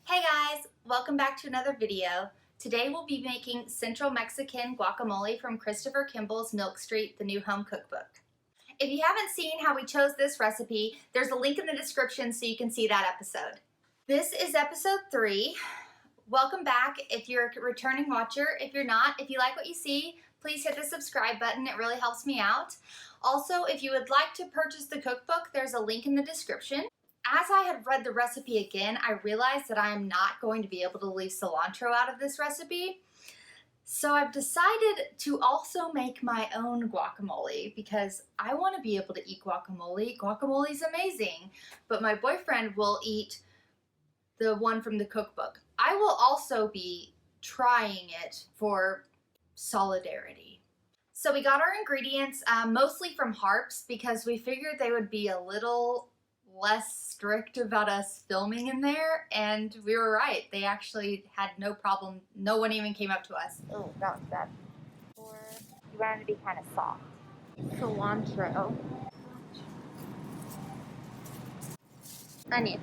Hey guys, welcome back to another video. Today we'll be making Central Mexican guacamole from Christopher Kimball's Milk Street, the New Home Cookbook. If you haven't seen how we chose this recipe, there's a link in the description so you can see that episode. This is episode 3. Welcome back if you're a returning watcher. If you're not, if you like what you see, please hit the subscribe button. It really helps me out. Also, if you would like to purchase the cookbook, there's a link in the description. As I had read the recipe again, I realized that I am not going to be able to leave cilantro out of this recipe. So I've decided to also make my own guacamole because I want to be able to eat guacamole. Guacamole is amazing, but my boyfriend will eat the one from the cookbook. I will also be trying it for solidarity. So we got our ingredients mostly from Harps because we figured they would be a little less strict about us filming in there, and we were right. They actually had no problem. No one even came up to us. Oh, that was bad. Or you want it to be kind of soft. Cilantro. Onion.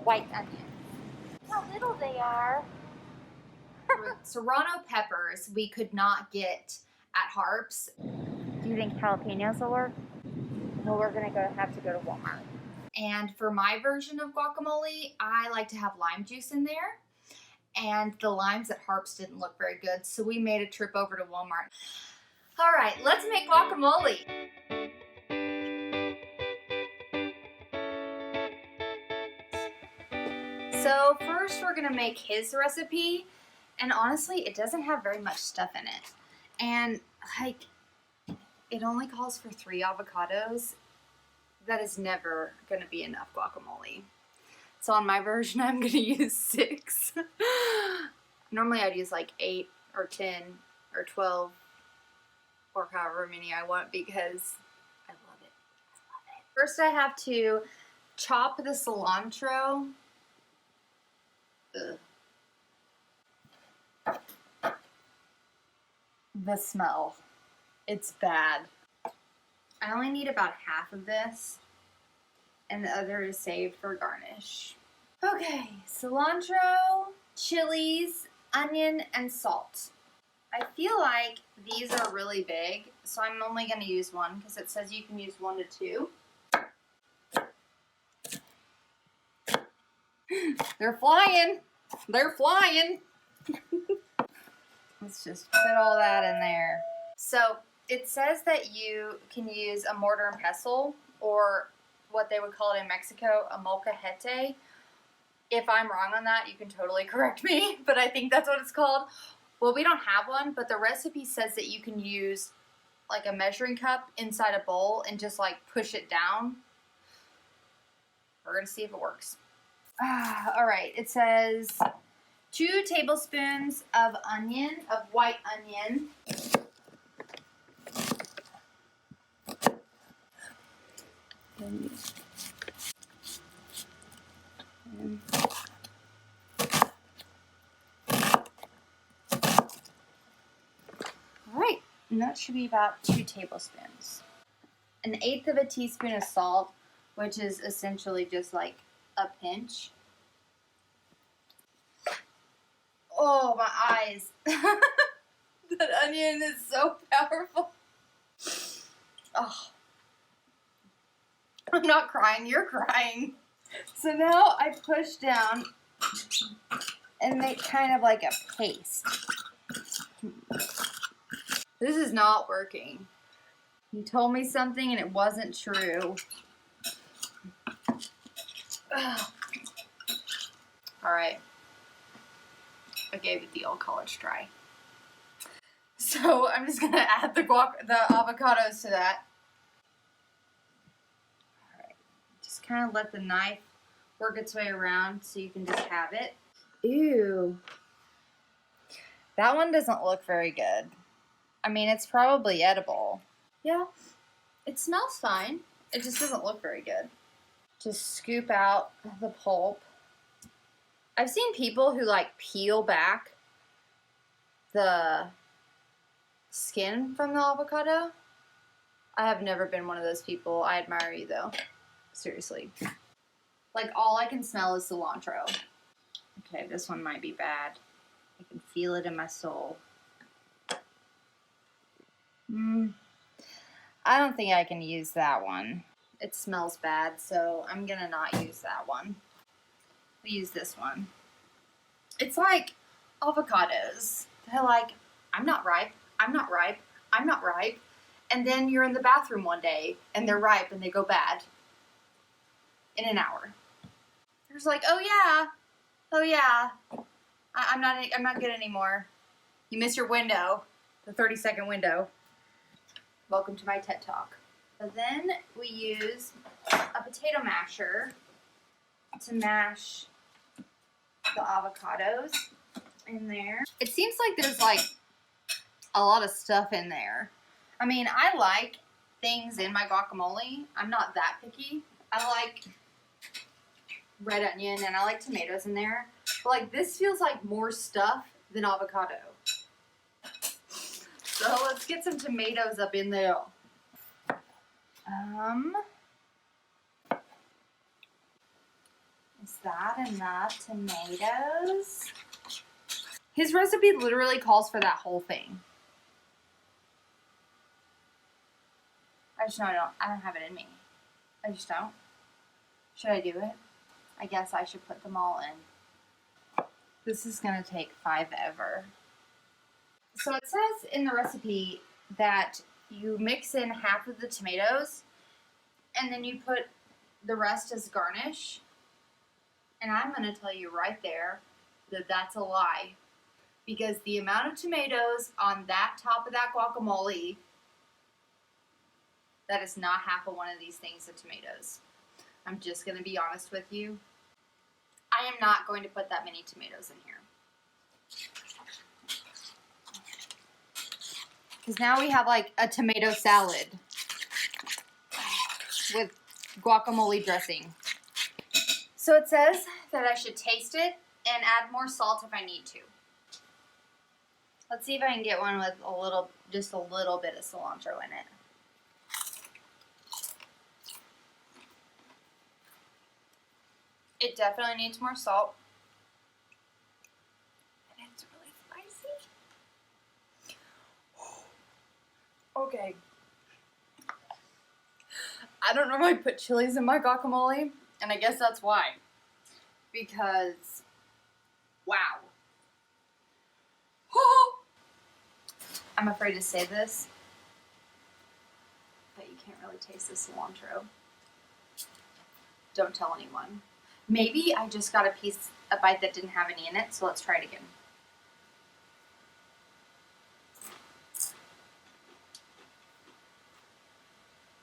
White onion. How little they are. Serrano peppers we could not get at Harps. Do you think jalapenos will work? Well, we're gonna have to go to Walmart. And for my version of guacamole, I like to have lime juice in there. And the limes at Harps didn't look very good, so we made a trip over to Walmart. All right, let's make guacamole. So first we're gonna make his recipe, and honestly, it doesn't have very much stuff in it. And like, it only calls for 3 avocados. That is never gonna be enough guacamole. So on my version, I'm gonna use 6. Normally I'd use like 8 or 10 or 12 or however many I want because I love it. I love it. First I have to chop the cilantro. Ugh. The smell. It's bad. I only need about half of this, and the other is saved for garnish. Okay, cilantro, chilies, onion, and salt. I feel like these are really big, so I'm only going to use one because it says you can use 1 to 2. They're flying. They're flying. Let's just put all that in there. So it says that you can use a mortar and pestle, or what they would call it in Mexico, a molcajete. If I'm wrong on that, you can totally correct me, but I think that's what it's called. Well, we don't have one, but the recipe says that you can use like a measuring cup inside a bowl and just like push it down. We're gonna see if it works. All right, it says 2 tablespoons of white onion. Alright, and that should be about 2 tablespoons. 1/8 of a teaspoon of salt, which is essentially just like a pinch. Oh, my eyes. That onion is so powerful. Oh. I'm not crying, you're crying. So now I push down and make kind of like a paste. This is not working. You told me something and it wasn't true. Alright. I gave it the old college try. So I'm just gonna add the avocados to that. Just kind of let the knife work its way around so you can just have it. Ew. That one doesn't look very good. I mean, it's probably edible. Yeah, it smells fine. It just doesn't look very good. Just scoop out the pulp. I've seen people who like peel back the skin from the avocado. I have never been one of those people. I admire you though. Seriously. Like all I can smell is cilantro. Okay, this one might be bad. I can feel it in my soul. I don't think I can use that one. It smells bad, so I'm gonna not use that one. We'll use this one. It's like avocados. They're like, I'm not ripe, I'm not ripe, I'm not ripe. And then you're in the bathroom one day and they're ripe and they go bad in an hour. There's like, oh yeah, I'm not good anymore. You missed your window, the 30-second window. Welcome to my TED Talk. So then we use a potato masher to mash the avocados in there. It seems like there's like a lot of stuff in there. I mean, I like things in my guacamole. I'm not that picky. I like red onion and I like tomatoes in there. But like this feels like more stuff than avocado. So let's get some tomatoes up in there. Is that enough tomatoes? His recipe literally calls for that whole thing. I just know I don't have it in me. I just don't. Should I do it? I guess I should put them all in. This is gonna take forever. So it says in the recipe that you mix in half of the tomatoes and then you put the rest as garnish. And I'm gonna tell you right there that that's a lie. Because the amount of tomatoes on that top of that guacamole, that is not half of one of these things of tomatoes. I'm just going to be honest with you. I am not going to put that many tomatoes in here. Because now we have like a tomato salad with guacamole dressing. So it says that I should taste it and add more salt if I need to. Let's see if I can get one with just a little bit of cilantro in it. It definitely needs more salt. And it's really spicy. Okay. I don't normally put chilies in my guacamole, and I guess that's why. Because, wow. I'm afraid to say this, but you can't really taste the cilantro. Don't tell anyone. Maybe I just got a bite that didn't have any in it, so let's try it again.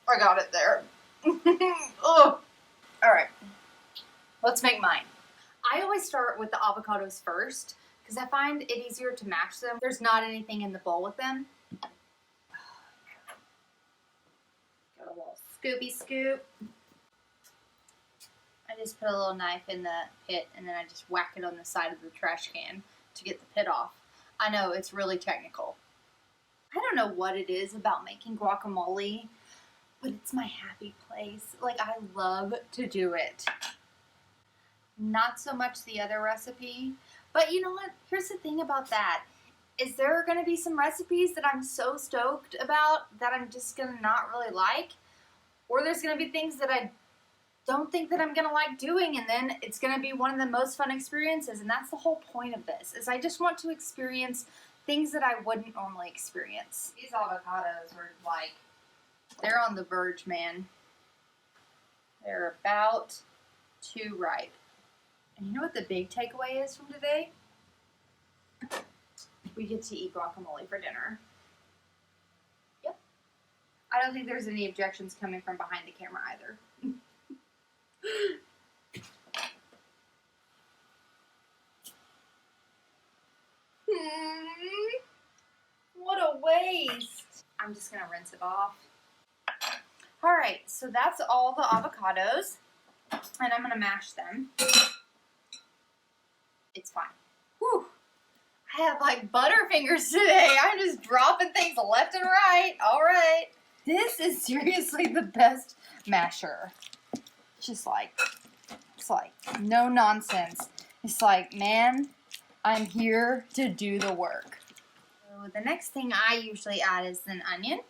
I got it there. Ugh. All right, let's make mine. I always start with the avocados first because I find it easier to mash them. There's not anything in the bowl with them. Got a little scoopy scoop. I just put a little knife in the pit and then I just whack it on the side of the trash can to get the pit off. I know, it's really technical. I don't know what it is about making guacamole, but it's my happy place. Like, I love to do it. Not so much the other recipe, but you know what? Here's the thing about that. Is there going to be some recipes that I'm so stoked about that I'm just going to not really like? Or there's going to be things that I don't think that I'm going to like doing, and then it's going to be one of the most fun experiences, and that's the whole point of this, is I just want to experience things that I wouldn't normally experience. These avocados are like, they're on the verge, man. They're about too ripe. And you know what the big takeaway is from today? We get to eat guacamole for dinner. Yep. I don't think there's any objections coming from behind the camera either. What a waste. I'm just going to rinse it off. Alright, so that's all the avocados. And I'm going to mash them. It's fine. Whew. I have like butterfingers today. I'm just dropping things left and right. Alright. This is seriously the best masher. Just like, it's like no nonsense. It's like, man, I'm here to do the work. So the next thing I usually add is an onion.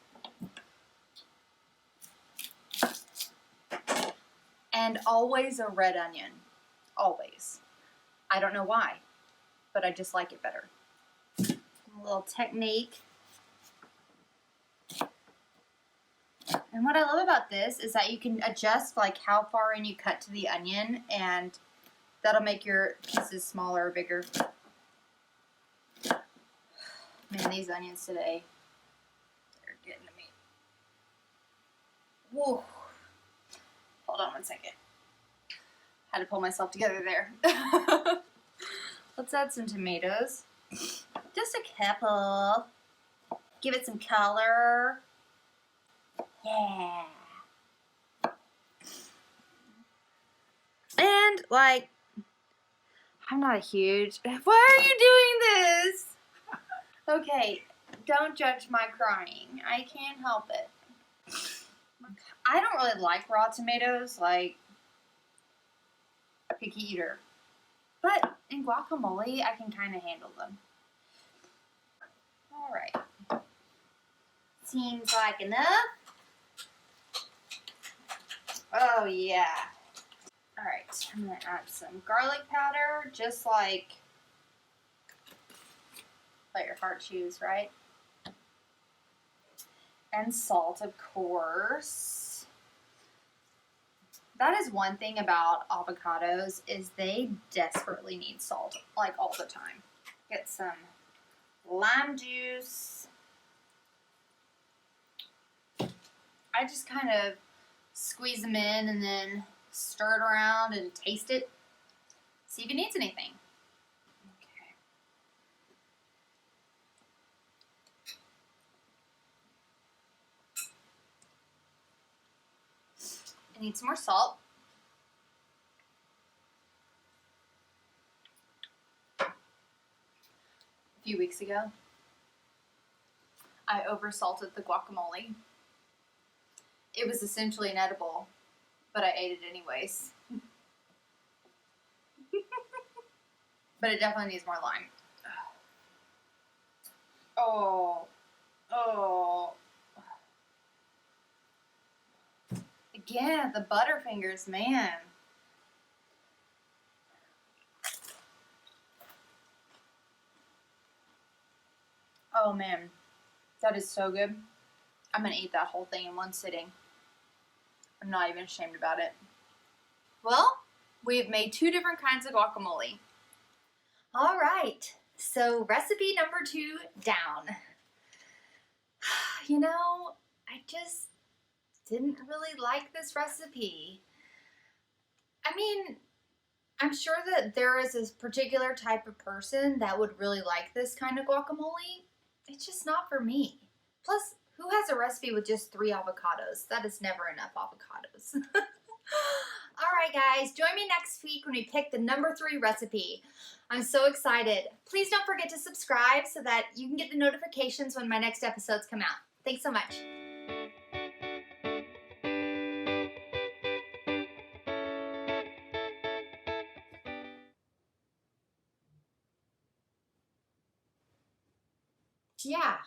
And always a red onion. Always. I don't know why, but I just like it better. A little technique. And what I love about this is that you can adjust like how far in you cut to the onion, and that'll make your pieces smaller or bigger. Man, these onions today, they're getting to me. Whoa. Hold on one second. Had to pull myself together there. Let's add some tomatoes. Just a couple. Give it some color. Yeah. And, like, I'm not a huge... Why are you doing this? Okay, don't judge my crying. I can't help it. I don't really like raw tomatoes, like, a picky eater. But in guacamole, I can kind of handle them. Alright. Seems like enough. Oh, yeah. Alright, I'm going to add some garlic powder, just like let your heart choose, right? And salt, of course. That is one thing about avocados, is they desperately need salt, like all the time. Get some lime juice. I just kind of squeeze them in and then stir it around and taste it. See if it needs anything. Okay. I need some more salt. A few weeks ago, I oversalted the guacamole. It was essentially inedible, but I ate it anyways. But it definitely needs more lime. Oh. Again, the Butterfingers, man. Oh man, that is so good. I'm gonna eat that whole thing in one sitting. I'm not even ashamed about it. Well, we've made 2 different kinds of guacamole. All right, so recipe number 2 down. You know, I just didn't really like this recipe. I mean, I'm sure that there is this particular type of person that would really like this kind of guacamole. It's just not for me. Plus, who has a recipe with just 3 avocados? That is never enough avocados. Alright guys, join me next week when we pick the number 3 recipe. I'm so excited. Please don't forget to subscribe so that you can get the notifications when my next episodes come out. Thanks so much. Yeah.